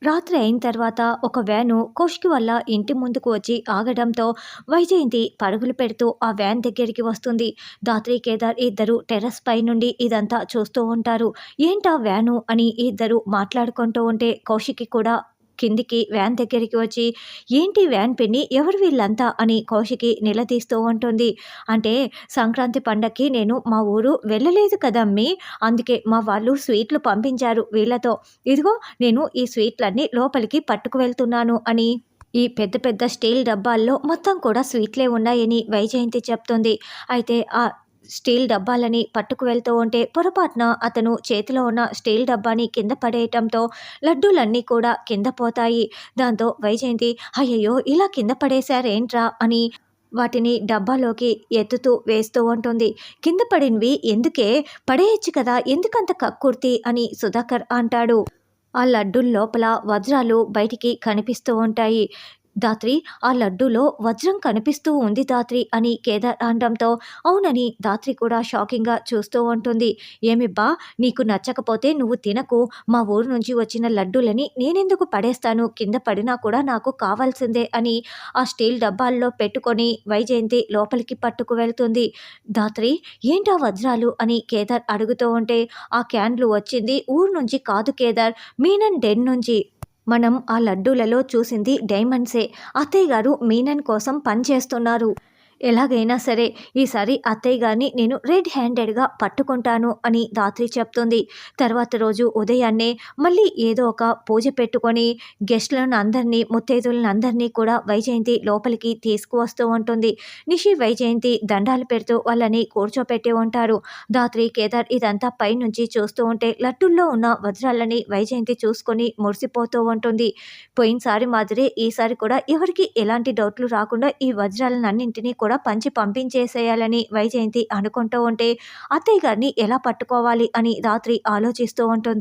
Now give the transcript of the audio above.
రాత్రి అయిన తర్వాత ఒక వ్యాను కౌశిక్ వాళ్ళ ఇంటి ముందుకు వచ్చి ఆగడంతో వైజయంతి పరుగులు పెడుతూ ఆ వ్యాన్ దగ్గరికి వస్తుంది. ధాత్రి కేదార్ ఇద్దరు టెర్రస్ పై నుండి ఇదంతా చూస్తూ ఉంటారు. ఏంటా వ్యాను అని ఇద్దరు మాట్లాడుకుంటూ ఉంటే కౌశిక్ కూడా కిందికి వ్యాన్ దగ్గరికి వచ్చి, ఏంటి వ్యాన్ పిన్ని, ఎవరు వీళ్ళంతా అని కౌశికి నిలదీస్తూ ఉంటుంది. అంటే సంక్రాంతి పండక్కి నేను మా ఊరు వెళ్ళలేదు కదమ్మీ, అందుకే మా వాళ్ళు స్వీట్లు పంపించారు వీళ్ళతో. ఇదిగో నేను ఈ స్వీట్లన్నీ లోపలికి పట్టుకు వెళ్తున్నాను అని ఈ పెద్ద పెద్ద స్టీల్ డబ్బాల్లో మొత్తం కూడా స్వీట్లే ఉన్నాయని వైజయంతి చెప్తుంది. అయితే ఆ స్టీల్ డబ్బాలని పట్టుకు వెళ్తూ ఉంటే పొరపాటున అతను చేతిలో ఉన్న స్టీల్ డబ్బాని కింద పడేయటంతో లడ్డూలన్నీ కూడా కింద పోతాయి. దాంతో వైజయంతి, అయ్యయ్యో ఇలా కింద పడేశారేంట్రా అని వాటిని డబ్బాలోకి ఎత్తుతూ వేస్తూ ఉంటుంది. కింద పడినవి ఎందుకే, పడేయచ్చు కదా, ఎందుకంత కక్కుర్తి అని సుధాకర్ అంటాడు. ఆ లడ్డూల లోపల వజ్రాలు బయటికి కనిపిస్తూ ఉంటాయి. ధాత్రి, ఆ లడ్డూలో వజ్రం కనిపిస్తూ ఉంది ధాత్రి అని కేదార్ అనడంతో అవునని ధాత్రి కూడా షాకింగ్గా చూస్తూ ఉంటుంది. ఏమిబ్బా, నీకు నచ్చకపోతే నువ్వు తినకు, మా ఊరు నుంచి వచ్చిన లడ్డూలని నేనెందుకు పడేస్తాను, కింద పడినా కూడా నాకు కావాల్సిందే అని ఆ స్టీల్ డబ్బాల్లో పెట్టుకొని వైజయంతి లోపలికి పట్టుకు వెళ్తుంది. ధాత్రి, ఏంటా వజ్రాలు అని కేదార్ అడుగుతూ ఉంటే, ఆ క్యాన్లు వచ్చింది ఊరు నుంచి కాదు కేదార్, మీనన్ డెన్ నుంచి. మనం ఆ లడ్డూలలో చూసింది డైమండ్సే. అత్తయ్య గారు మీనన్ కోసం పనిచేస్తున్నారు. ఎలాగైనా సరే ఈసారి అత్తయ్య గారిని నేను రెడ్ హ్యాండెడ్గా పట్టుకుంటాను అని ధాత్రి చెప్తుంది. తర్వాత రోజు ఉదయాన్నే మళ్ళీ ఏదో ఒక పూజ పెట్టుకొని గెస్ట్లను అందరినీ, ముత్తైదులను అందరినీ కూడా వైజయంతి లోపలికి తీసుకువస్తూ ఉంటుంది. నిషి వైజయంతి దండాలు పెడుతూ వాళ్ళని కూర్చోపెట్టి ఉంటారు. ధాత్రి కేదార్ ఇదంతా పైనుంచి చూస్తూ ఉంటే లడ్డూల్లో ఉన్న వజ్రాలని వైజయంతి చూసుకొని మురిసిపోతూ ఉంటుంది. పోయినసారి మాదిరి ఈసారి కూడా ఎవరికి ఎలాంటి డౌట్లు రాకుండా ఈ వజ్రాలన్నింటినీ కూడా పంచి పంపించేసేయాలని వైజయంతి అనుకుంటూ ఉంటే అత్తయ్య గారిని ఎలా పట్టుకోవాలి అని రాత్రి ఆలోచిస్తూ ఉంటుంది.